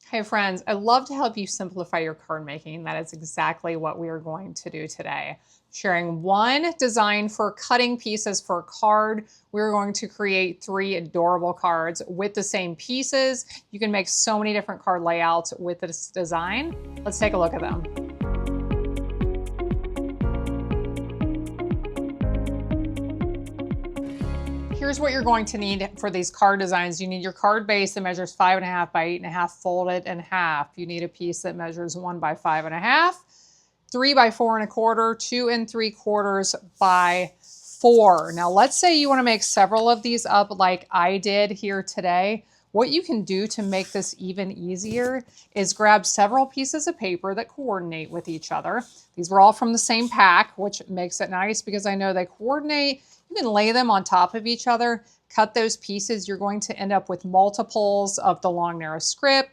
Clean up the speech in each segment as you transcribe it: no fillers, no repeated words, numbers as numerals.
Hey friends, I'd love to help you simplify your card making. That is exactly what we are going to do today. Sharing one design for cutting pieces for a card. We're going to create 3 adorable cards with the same pieces. You can make so many different card layouts with this design. Let's take a look at them. Here's what you're going to need for these card designs. You need your card base that measures 5.5 by 8.5, folded in half. You need a piece that measures 1 by 5.5, 3 by 4.25, 2 3/4 by 4. Now let's say you want to make several of these up like I did here today. What you can do to make this even easier is grab several pieces of paper that coordinate with each other. These were all from the same pack, which makes it nice because I know they coordinate. You can lay them on top of each other, cut those pieces. You're going to end up with multiples of the long narrow strip.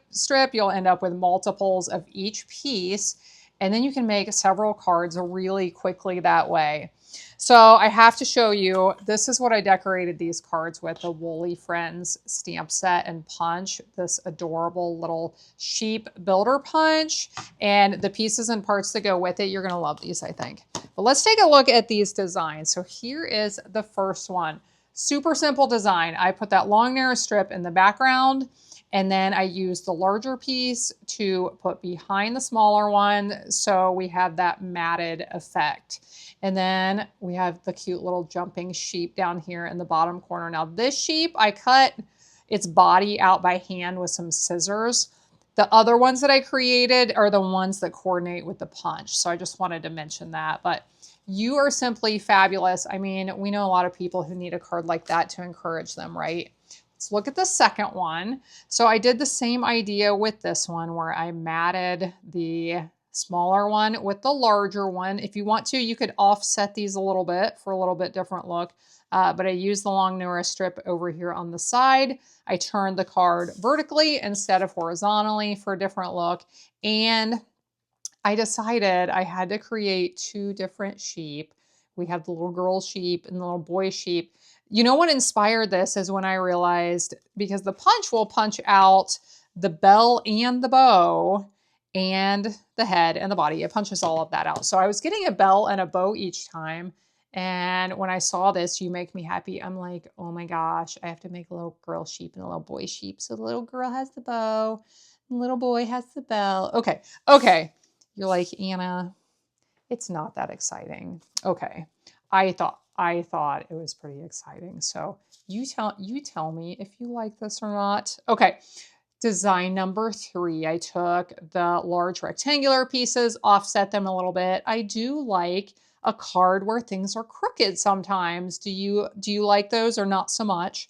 You'll end up with multiples of each piece. And then you can make several cards really quickly that way. So I have to show you, this is what I decorated these cards with, the Woolly Friends stamp set and punch, this adorable little sheep builder punch, and the pieces and parts that go with it. You're gonna love these, I think. But let's take a look at these designs. So here is the first one. Super simple design. I put that long narrow strip in the background, and then I used the larger piece to put behind the smaller one, so we have that matted effect. And then we have the cute little jumping sheep down here in the bottom corner. Now this sheep, I cut its body out by hand with some scissors. The other ones that I created are the ones that coordinate with the punch. So I just wanted to mention that. But you are simply fabulous. I mean, we know a lot of people who need a card like that to encourage them, right? Let's look at the second one. So I did the same idea with this one where I matted the smaller one with the larger one. If you want to, you could offset these a little bit for a little bit different look. But I used the long narrow strip over here on the side. I turned the card vertically instead of horizontally for a different look. And I decided I had to create 2 different sheep. We have the little girl sheep and the little boy sheep. You know what inspired this is when I realized, because the punch will punch out the bell and the bow and the head and the body. It punches all of that out. So I was getting a bell and a bow each time. And when I saw this, You Make Me Happy, I'm like, oh my gosh, I have to make a little girl sheep and a little boy sheep. So the little girl has the bow, and the little boy has the bell. Okay. You're like, Anna, it's not that exciting. Okay. I thought it was pretty exciting. So you tell me if you like this or not. Okay. Design number 3, I took the large rectangular pieces, offset them a little bit. I do like a card where things are crooked sometimes. Do you like those or not so much?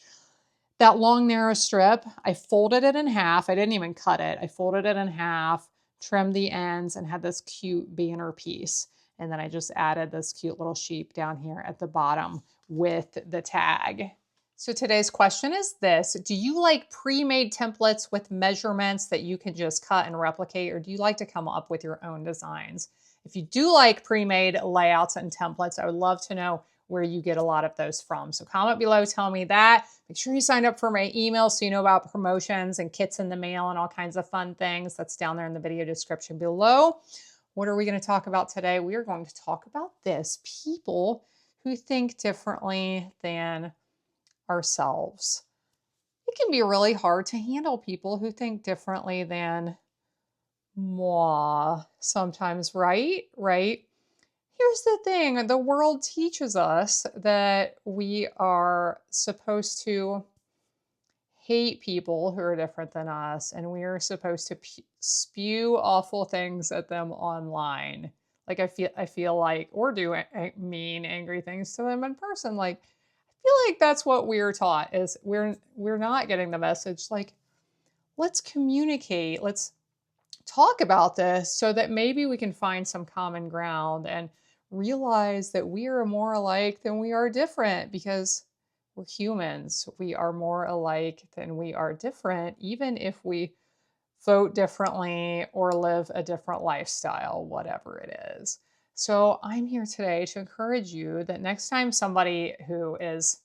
That long narrow strip, I folded it in half. I didn't even cut it. I folded it in half, trimmed the ends, and had this cute banner piece. And then I just added this cute little sheep down here at the bottom with the tag. So today's question is this: do you like pre-made templates with measurements that you can just cut and replicate, or do you like to come up with your own designs? If you do like pre-made layouts and templates, I would love to know where you get a lot of those from. So comment below, tell me that. Make sure you sign up for my email so you know about promotions and kits in the mail and all kinds of fun things. That's down there in the video description below. What are we going to talk about today? We are going to talk about this: people who think differently than ourselves. It can be really hard to handle people who think differently than moi sometimes, right? Here's the thing, the world teaches us that we are supposed to hate people who are different than us, and we are supposed to spew awful things at them online. Like I feel like, or do mean, angry things to them in person. Like, I feel like that's what we're taught, is we're not getting the message. Like, let's communicate. Let's talk about this so that maybe we can find some common ground and realize that we are more alike than we are different, because we're humans. We are more alike than we are different, even if we vote differently or live a different lifestyle, whatever it is. So I'm here today to encourage you that next time somebody who is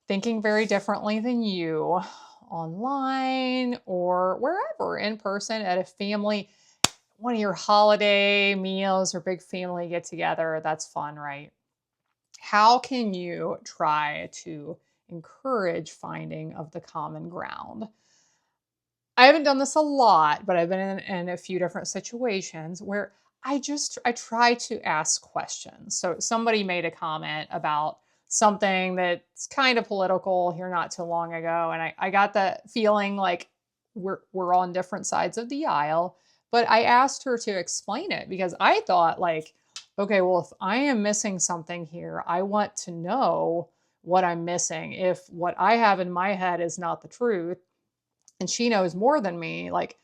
thinking very differently than you, online or wherever, in person, at a family, one of your holiday meals or big family get together. That's fun, right? How can you try to encourage finding of the common ground? I haven't done this a lot, but I've been in a few different situations where I try to ask questions. So somebody made a comment about something that's kind of political here not too long ago, and I got the feeling like we're on different sides of the aisle. But I asked her to explain it because I thought like, okay, well, if I am missing something here, I want to know what I'm missing. If what I have in my head is not the truth, and she knows more than me, like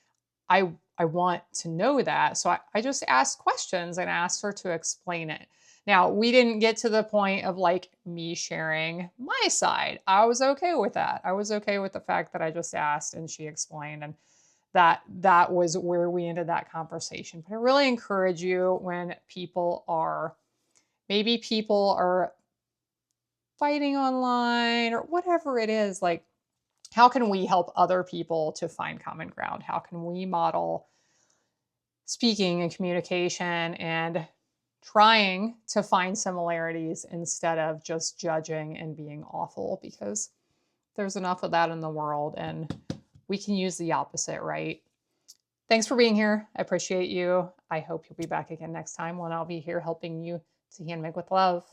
I want to know that. So I just asked questions and asked her to explain it. Now, we didn't get to the point of like me sharing my side. I was okay with that. I was okay with the fact that I just asked and she explained, and that was where we ended that conversation. But I really encourage you, when people are fighting online or whatever it is, like, how can we help other people to find common ground? How can we model speaking and communication and trying to find similarities instead of just judging and being awful? Because there's enough of that in the world, and we can use the opposite, right? Thanks for being here. I appreciate you. I hope you'll be back again next time when I'll be here helping you to handmake with love.